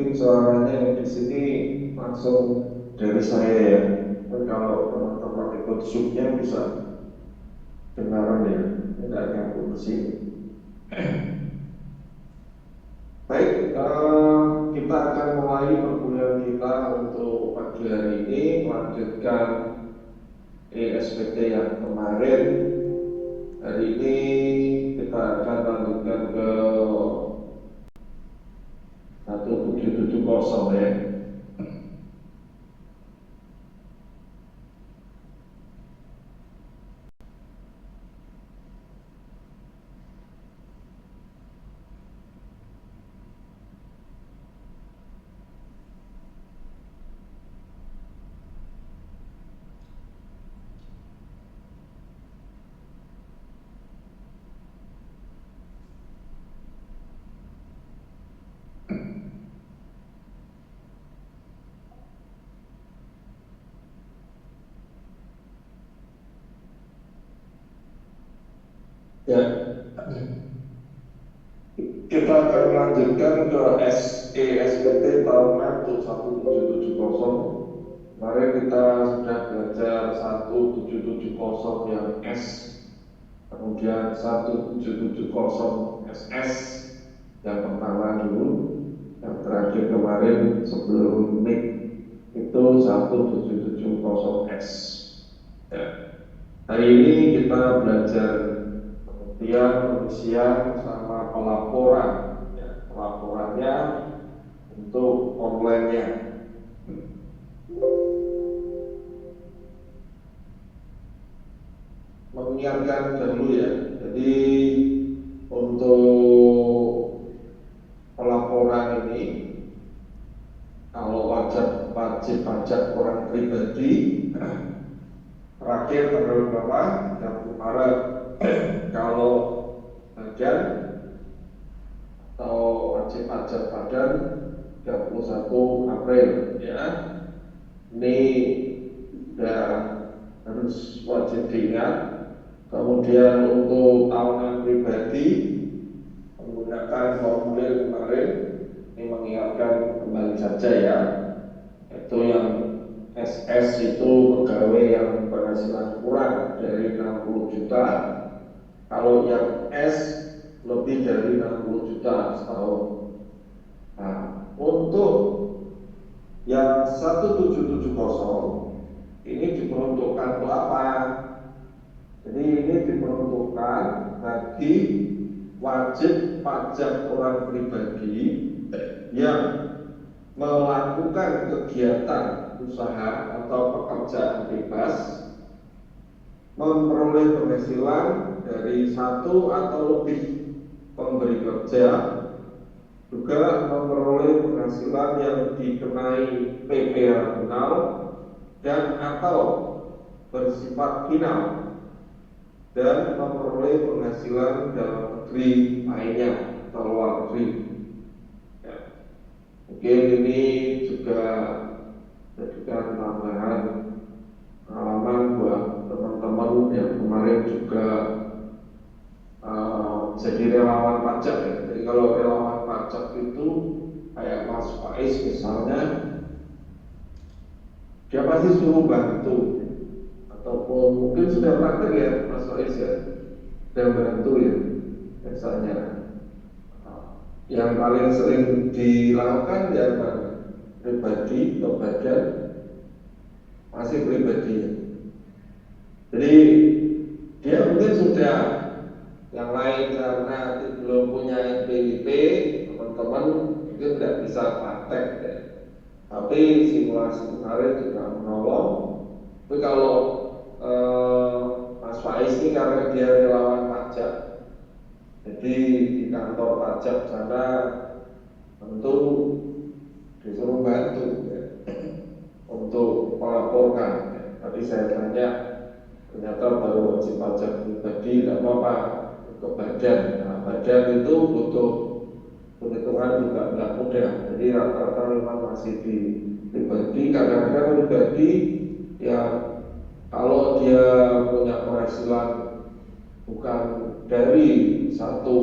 mungkin suaranya yang di sini langsung dari saya ya. Dan kalau teman-teman ikut Zoom-nya bisa dengaran ya, tidak nyambung ke sini. Baik, kita akan mulai perkuliahan kita untuk pagi hari ini, melanjutkan ESPT yang kemarin. Hari ini kita akan lanjutkan ke 1770 ya. Ya, kita akan melanjutkan ke ESPT tahunan untuk 1770. Kemarin kita sudah belajar 1770 yang S, kemudian 1770 SS yang pertama dulu, yang terakhir kemarin sebelum MIG itu 1770S. Ya. Hari ini kita belajar pengisian sama pelaporan, ya, pelaporannya untuk online-nya. Mengingatkan dahulu ya, jadi untuk pelaporan ini, kalau wajib pajak orang pribadi, terakhir tanggal berapa? 30 Maret. Kalau badan atau wajib pajak badan 31 April ya. Ini sudah harus wajib diingat. Kemudian untuk tahunan pribadi menggunakan formulir kemarin, ini mengingatkan kembali saja ya, itu yang SS itu pegawai yang penghasilan kurang dari 60 juta. Kalau yang S lebih dari 60 juta setahun. Nah, untuk yang 1770 ini diperuntukkan untuk apa? Jadi ini diperuntukkan bagi wajib pajak orang pribadi yang melakukan kegiatan usaha atau pekerjaan bebas, memperoleh penghasilan dari satu atau lebih pemberi kerja, juga memperoleh penghasilan yang dikenai PPh final dan atau bersifat final, dan memperoleh penghasilan dalam negeri lainnya atau luar negeri. Ya. Mungkin ini juga jadikan tambahan pengalaman buat teman-teman yang kemarin juga jadi relawan pajak ya. Jadi kalau relawan pajak itu kayak Mas Faiz misalnya, dia pasti suruh bantu, ataupun mungkin sudah praktek ya Mas Faiz ya, sudah bantu ya misalnya. Yang paling sering dilakukan ya pribadi atau badan, masih pribadi ya. Jadi dia mungkin sudah, yang lain karena belum punya NPWP, teman-teman mungkin tidak bisa praktek ya. Tapi simulasi kemarin juga menolong. Tapi kalau Mas Faiz ini karena dia relawan pajak, jadi di kantor pajak sana tentu disuruh bantu ya, untuk melaporkan ya. Tadi saya tanya, ternyata baru wajib pajak pribadi tidak apa-apa, ke badan. Nah, badan itu butuh perhitungan juga nggak mudah. Jadi rata-rata memang masih di pribadi. Kadang-kadang pribadi ya, kalau dia punya penghasilan bukan dari satu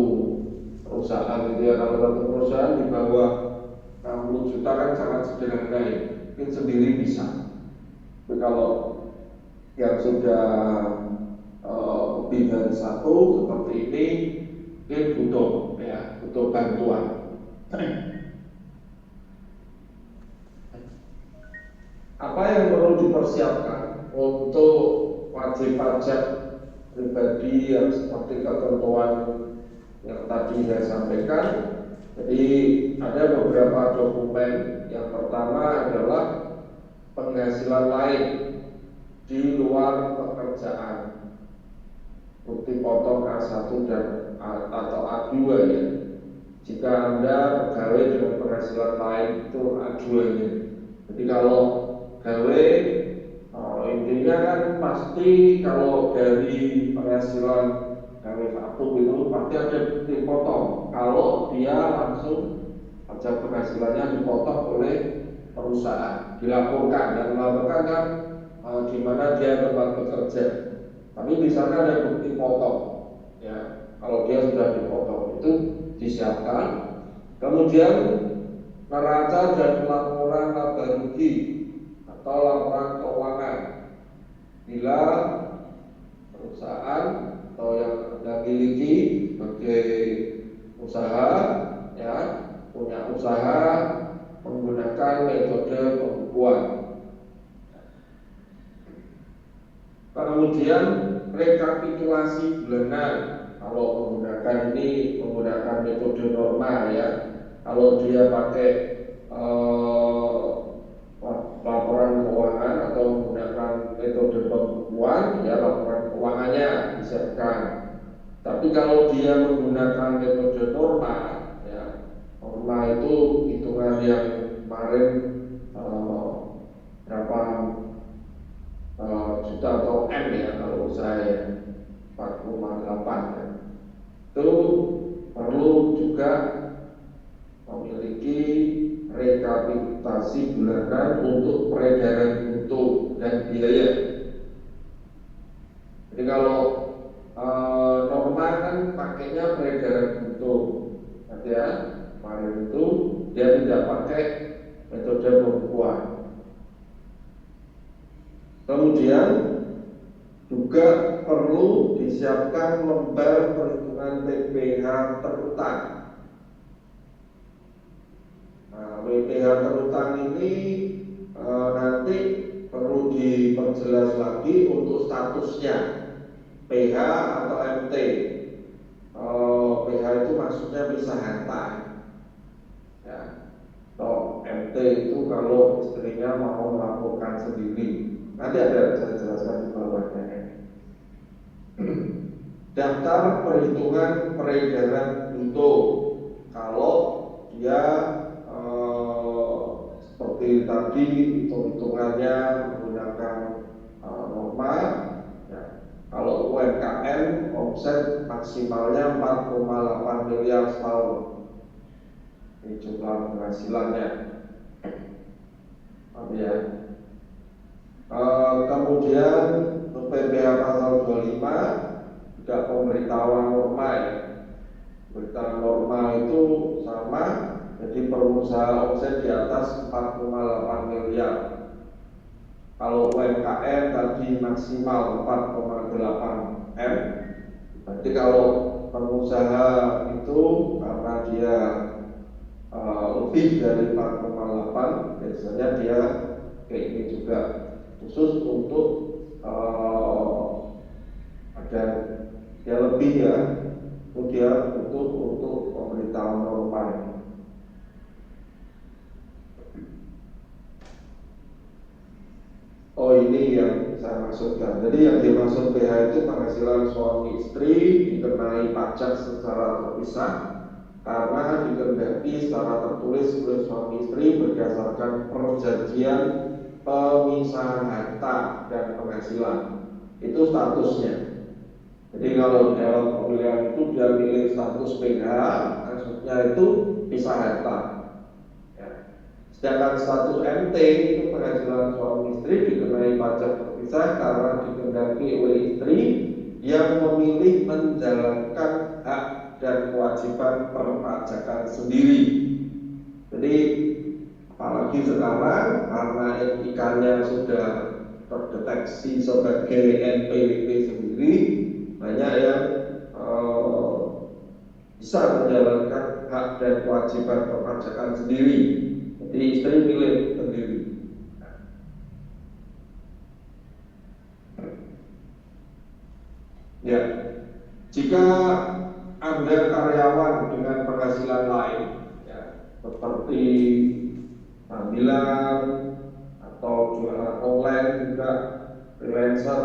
perusahaan gitu ya, kalau satu perusahaan di bawah 60 40 juta kan sangat sederhana ya, mungkin sendiri bisa. Tapi kalau yang sudah lebih dari satu seperti ini, mungkin butuh bantuan. Apa yang perlu dipersiapkan untuk wajib pajak pribadi yang seperti ketentuan yang tadi saya sampaikan? Jadi ada beberapa dokumen. Yang pertama adalah penghasilan lain di luar pekerjaan, bukti potong A1 dan atau A2 ya. Jika Anda pegawai dengan penghasilan lain itu A2 nya. Jadi kalau pegawai intinya kan pasti kalau dari penghasilan pegawai satu itu pasti ada bukti potong. Kalau dia langsung pajak penghasilannya dipotong oleh perusahaan, dilaporkan dan melaporkan kan di mana dia tempat bekerja. Tapi di sana ada bukti potong, ya. Kalau dia sudah dipotong itu disiapkan. Kemudian neraca dan laporan laba rugi atau laporan keuangan bila perusahaan atau yang Anda miliki sebagai usaha, ya, punya usaha menggunakan metode pembukuan. Kemudian rekapitulasi bulanan, kalau menggunakan metode normal ya. Kalau dia pakai laporan keuangan atau menggunakan metode pembukuan, ya laporan keuangannya disiapkan. Tapi kalau dia menggunakan metode normal, ya, normal itu hitungan yang kemarin berapa juta atau M ya kalau saya 4,8 ya. Itu perlu juga memiliki rekapitulasi bulanan untuk peredaran bruto dan biaya. Jadi kalau normal kan pakainya peredaran bruto, ya, kemarin itu dia tidak pakai metode pembukuan. Kemudian juga perlu disiapkan lembar perhitungan PPh terutang. Nah, PPh terutang ini nanti perlu diperjelas lagi untuk statusnya, PH atau MT. PH itu maksudnya pisah harta, ya. Atau MT itu kalau istrinya mau melaporkan sendiri. Nanti ada saya jelaskan di bawahnya. Daftar perhitungan peredaran bruto, kalau dia seperti tadi hitungannya menggunakan norma, ya. Kalau UMKM omset maksimalnya 4,8 miliar setahun, ini jumlah penghasilannya, ya. Kemudian untuk PPh pasal 25 juga pemberitahuan norma ya. Pemberitahuan norma itu sama, jadi pengusaha omset di atas 4,8 miliar. Kalau UMKM tadi maksimal 4,8 M. Berarti kalau pengusaha itu karena dia lebih dari 4,8, biasanya dia kayak ini juga khusus untuk agar dia lebih ya, dia butuh untuk pemberitahuan normal. Oh, ini yang saya maksudkan. Jadi yang dimaksud PH itu penghasilan suami istri dikenai pajak secara terpisah karena dikehendaki secara tertulis oleh suami istri berdasarkan perjanjian pemisahan harta dan penghasilan. Itu statusnya. Jadi kalau dalam pemilihan itu dia pilih status PH, maksudnya itu pisah harta. Sedangkan status MT itu penghasilan suami istri dikenai pajak terpisah karena dikehendaki oleh istri yang memilih menjalankan hak dan kewajiban perpajakan sendiri. Jadi Apalagi sekarang karena ikannya sudah terdeteksi sebagai NPWP sendiri, banyak yang bisa menjalankan hak dan kewajiban perpajakan sendiri. Jadi istri milik sendiri. Ya, jika Anda karyawan dengan penghasilan lain, ya, seperti sambilan atau jualan online juga, freelancer,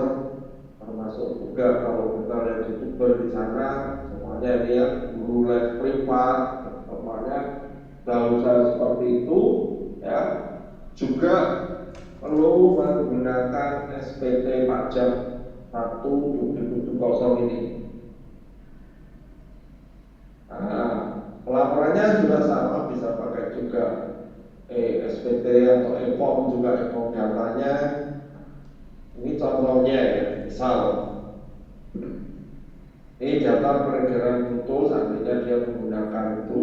termasuk juga kalau kita lihat youtuber di sana, semuanya dia guru les privat, semuanya usaha seperti itu, ya, juga perlu menggunakan SPT pajak 1770 ini. Nah, pelaporannya juga sama, bisa pakai juga SPT atau e-form juga, e-form datanya. Ini contohnya ya, misal ini data peredaran bruto, seandainya dia menggunakan itu,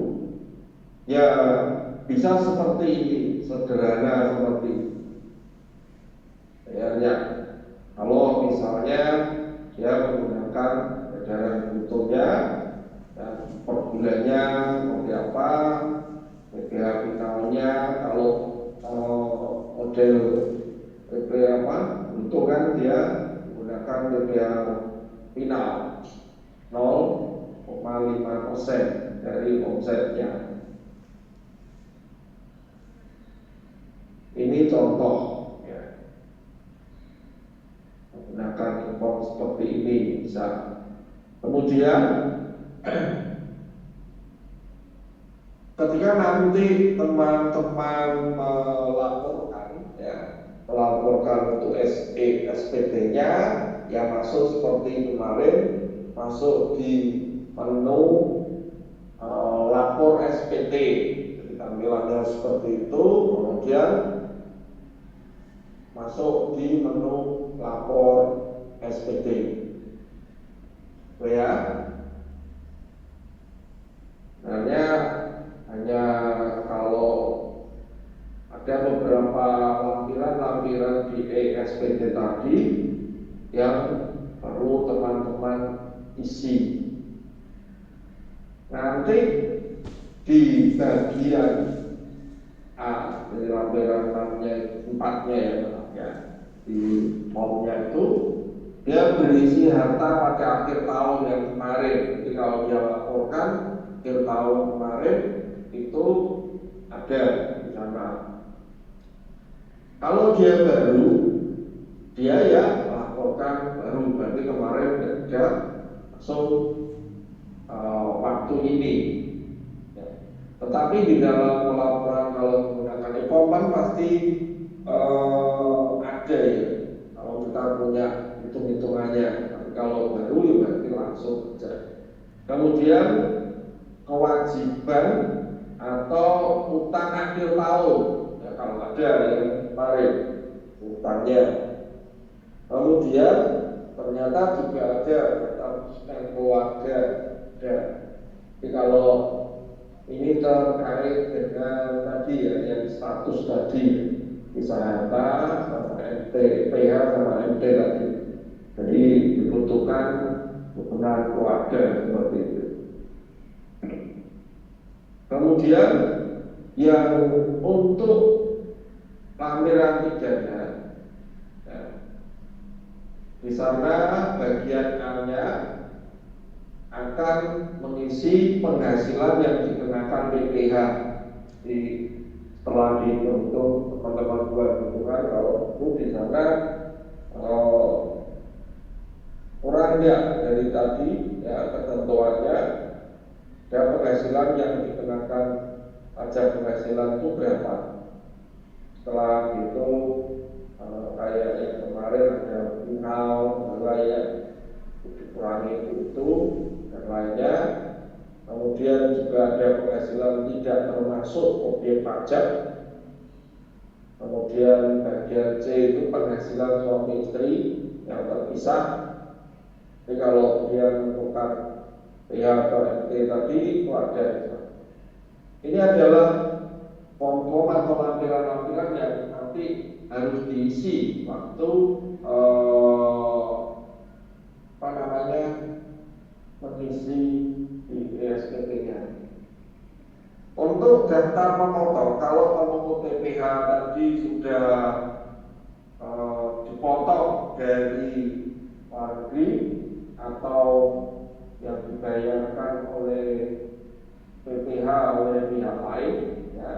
ya bisa seperti ini, sederhana seperti ini. Ya, kalau misalnya dia menggunakan peredaran brutonya, dan per bulannya seperti apa, PPh finalnya, kalau model PPh bruto kan dia menggunakan PPh final 0,5% dari omsetnya. Ini contoh ya, menggunakan import seperti ini bisa. Kemudian ketika nanti teman-teman melaporkan untuk SPT-nya, yang masuk seperti kemarin, masuk di menu lapor SPT, jadi tampilannya seperti itu, kemudian masuk di menu lapor SPT, ya. Sebenarnya hanya kalau ada beberapa lampiran di SPT tadi yang perlu teman-teman isi. Nanti di bagian A, dari lampiran 4-nya ya, di formnya itu dia berisi harta pada akhir tahun yang kemarin. Jadi kalau dia laporkan akhir tahun kemarin itu ada di sana. Kalau dia baru, dia ya laporkan baru, berarti kemarin tidak langsung waktu ini. Ya. Tetapi di dalam pelaporan kalau menggunakan e-form pasti ada ya. Kalau kita punya hitung-hitungannya, tapi kalau baru ya berarti langsung saja. Kemudian kewajiban atau utang akhir tahun, ya, kalau ada yang kemarin utangnya. Kemudian ternyata juga ada tentang keluarga. Jadi kalau ini terkait dengan tadi ya, yang status tadi, bisa harta sama PH sama MT tadi. Jadi dibutuhkan hubungan keluarga seperti itu. Kemudian yang untuk lampiran 3-nya, ya, di sana bagian A-nya akan mengisi penghasilan yang dikenakan PPh. Setelah dihitung teman-teman buat hitungan, kalau itu di sana kurang ya dari tadi ya ketentuannya, ada penghasilan yang dikenakan pajak penghasilan itu berapa. Setelah itu kayak yang kemarin ada final, ya, dikurangi itu dan lainnya. Kemudian juga ada penghasilan tidak termasuk objek pajak. Kemudian bagian C itu penghasilan suami istri yang terpisah. Jadi kalau dia menentukan PH atau MT tadi itu ada. Ini adalah form-form atau lampiran tapi harus diisi waktu mengisi di SPT-nya. Untuk daftar pemotong, kalau pemungut TPH tadi sudah dipotong dari wargi atau yang dibayarkan oleh PPH oleh pihak lain, ya,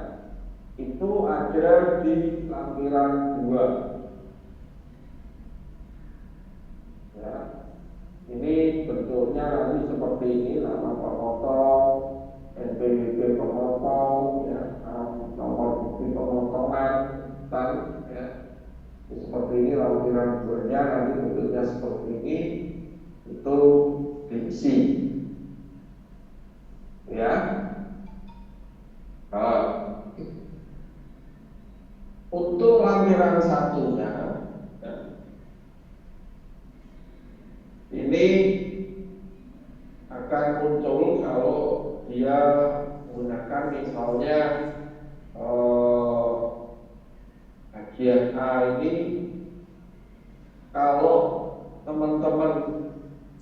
itu ada di lampiran 2. Ya, ini bentuknya nanti seperti ini, nama pemotong, NPWP pemotong, ya, nomor bukti pemotongan, dan ya, seperti ini lampiran 2-nya, nanti bentuknya seperti ini, itu diisi, ya. Untuk lampiran 1-nya, ya, ini akan muncul kalau dia menggunakan misalnya bagian A ini. Kalau teman-teman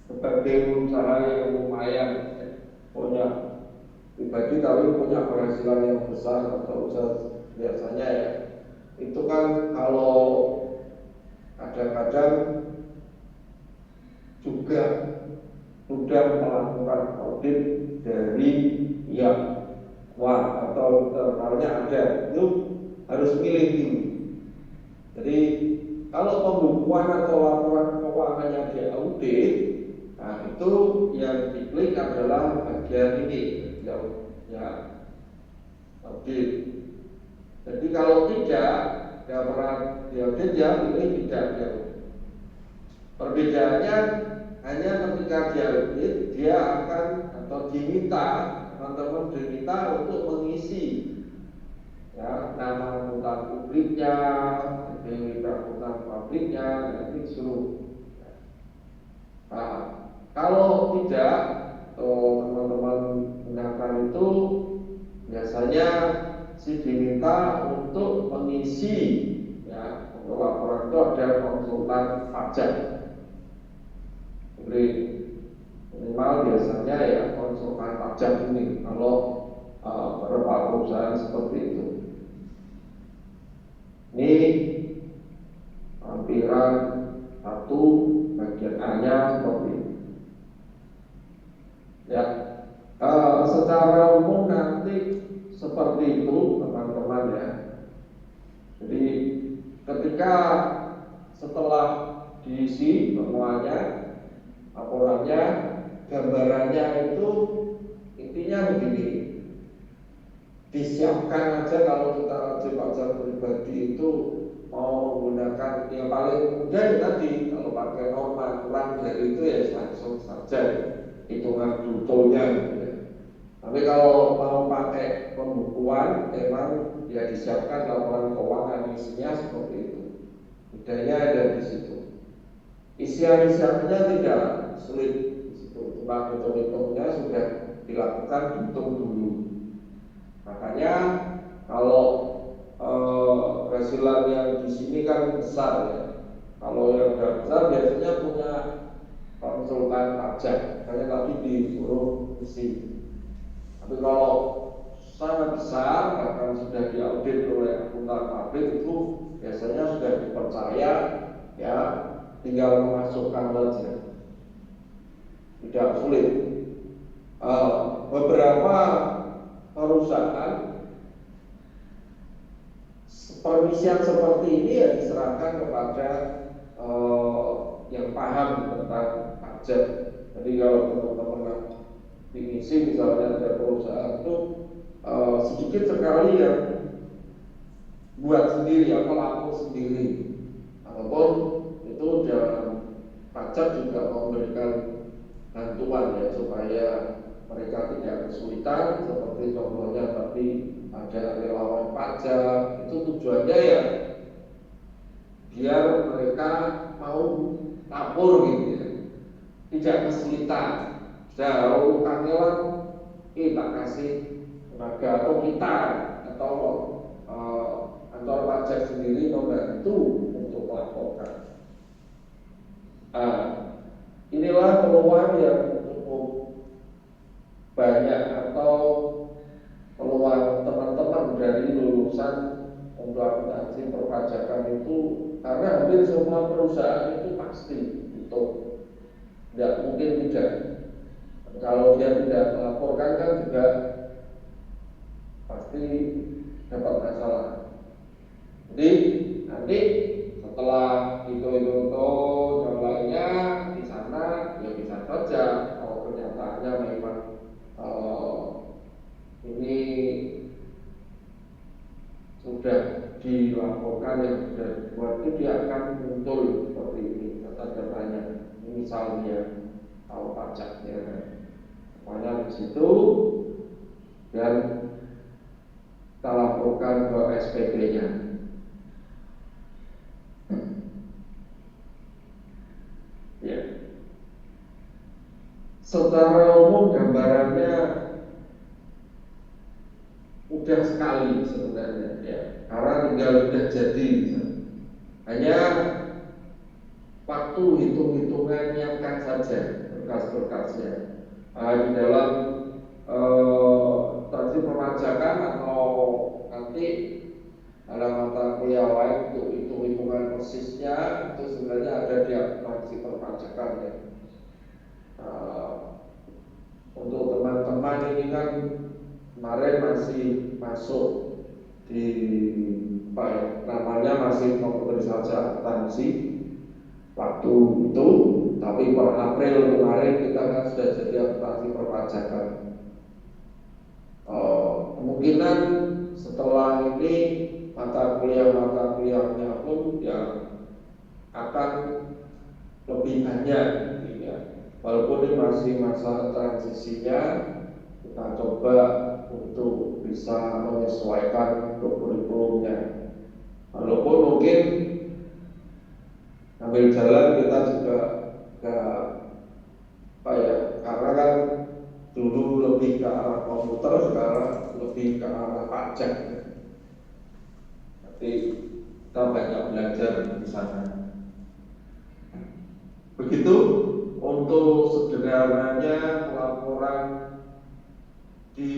sebagai usaha yang lumayan, punya pribadi tapi punya penghasilan yang besar atau usaha biasanya, ya, itu kan kalau kadang-kadang juga sudah melakukan audit dari yang wah atau internalnya ada, itu harus milih dulu. Jadi kalau pembukuan atau laporan keuangannya diaudit, nah itu yang diklik adalah bagian ini, ya, audit. Jadi kalau tidak pernah diaudit, ya ini tidak diaudit. Perbedaannya hanya ketika diaudit, dia akan atau diminta, teman-teman diminta untuk mengisi, ya, nama akuntan publiknya, akuntan pabriknya, nanti disuruh. Nah, kalau tidak, teman-teman gunakan itu biasanya si diminta untuk mengisi, ya, untuk laporan itu ada konsultan pajak. Jadi minimal biasanya ya konsultan pajak ini kalau beberapa perusahaan seperti itu. Ini lampiran 1 bagian A-nya seperti ini. Ya, secara umum nanti seperti itu, teman-teman, ya. Jadi ketika setelah diisi semuanya, laporannya, gambarannya itu intinya begini. Disiapkan aja kalau kita wajib pajak pribadi itu mau menggunakan yang paling mudah ya tadi, kalau pakai norma kurang dari itu ya langsung saja hitungan brutonya, ya. Tapi kalau mau pakai pembukuan, memang ya disiapkan laporan keuangan, isinya seperti itu. Bedanya ada di situ. Isiannya tidak sulit di situ. Cuma hitung-hitungnya sudah dilakukan, hitung dulu. Makanya kalau penghasilan yang di sini kan besar, ya. Kalau yang udah besar biasanya punya konsultan pajak, makanya tadi disuruh isi. Tapi kalau sangat besar, bahkan sudah diaudit oleh akuntan pabrik, itu biasanya sudah dipercaya, ya, tinggal memasukkan saja, tidak sulit. Beberapa perusahaan permisian seperti ini ya diserahkan kepada yang paham tentang pajak. Jadi kalau teman-teman diisi, misalnya ada perusahaan itu sedikit sekali yang buat sendiri atau lapor sendiri, ataupun itu dalam pajak juga memberikan bantuan, ya, supaya mereka tidak kesulitan. Seperti contohnya tadi ada relawan pajak, itu tujuannya ya biar mereka mau lapor gitu, ya, tidak kesulitan. Sudah kangelan, tak kasih tenaga atau kita atau kantor pajak sendiri peluang yang cukup banyak atau peluang teman-teman dari lulusan untuk akuntansi perpajakan itu, karena hampir semua perusahaan itu pasti itu tidak mungkin tidak. Kalau dia tidak melaporkan kan juga pasti dapat masalah. Jadi nanti setelah itu yang lainnya di sana ya bisa saja kalau kenyataannya memang ini sudah dilaporkan yang sudah dibuat, itu dia akan muncul seperti ini data-datanya. Misalnya kalau pajaknya semuanya di situ dan kita laporkan ke SPP-nya. Ya. Secara umum gambarannya mudah sekali sebenarnya ya, karena tinggal sudah jadi. Hanya waktu hitung-hitungan nyiapkan saja berkas-berkasnya. Di dalam transaksi perpajakan atau nanti dalam mata kuliah lain untuk hitung-hitungan persisnya itu sebenarnya ada di akuntansi perpajakan ya. Untuk teman-teman ini kan kemarin masih masuk di namanya masih komputerisasi akuntansi waktu itu, tapi per April kemarin kita kan sudah jadi akuntansi perpajakan. Kemungkinan setelah ini mata kuliahnya pun ya akan lebih banyak ya. Walaupun ini masih masa transisinya, kita coba untuk bisa menyesuaikan kurikulumnya. Walaupun mungkin ambil jalan kita juga karena kan dulu lebih ke arah komputer, sekarang lebih ke arah pajak. Nanti kita banyak belajar di sana. Begitu untuk sederhananya pelaporan di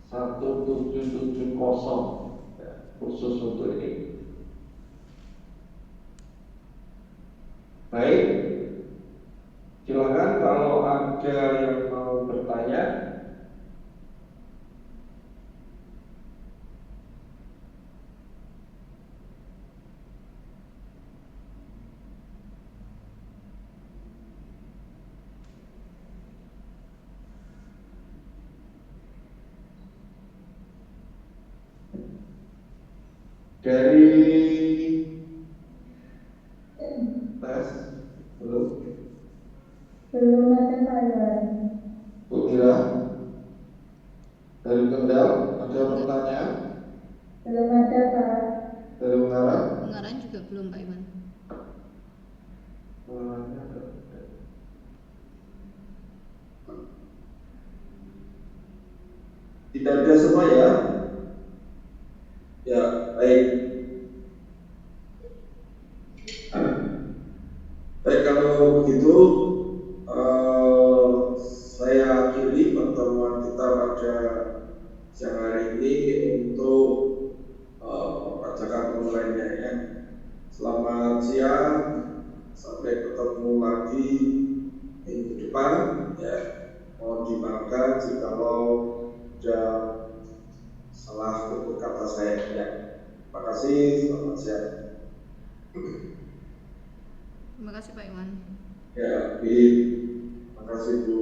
1770 ya, khusus untuk ini. Baik, silakan kalau ada yang mau bertanya. Dari tes belum ada saya. Bu Mira dari Kendal ada pertanyaan? Belum ada Pak. Dari Ungaran? Ungaran juga belum Pak Iwan. Tidak ada semua ya? Ya, baik. Baik, kalau begitu saya akhiri pertemuan kita pada siang hari ini untuk perpajakan online-nya ya. Selamat siang, sampai ketemu lagi minggu depan ya. Mohon dimaafkan jikalau ada salah tutur kata saya ya. Terima kasih, selamat siang. Terima kasih Pak Iwan. Ya, terima kasih Bu.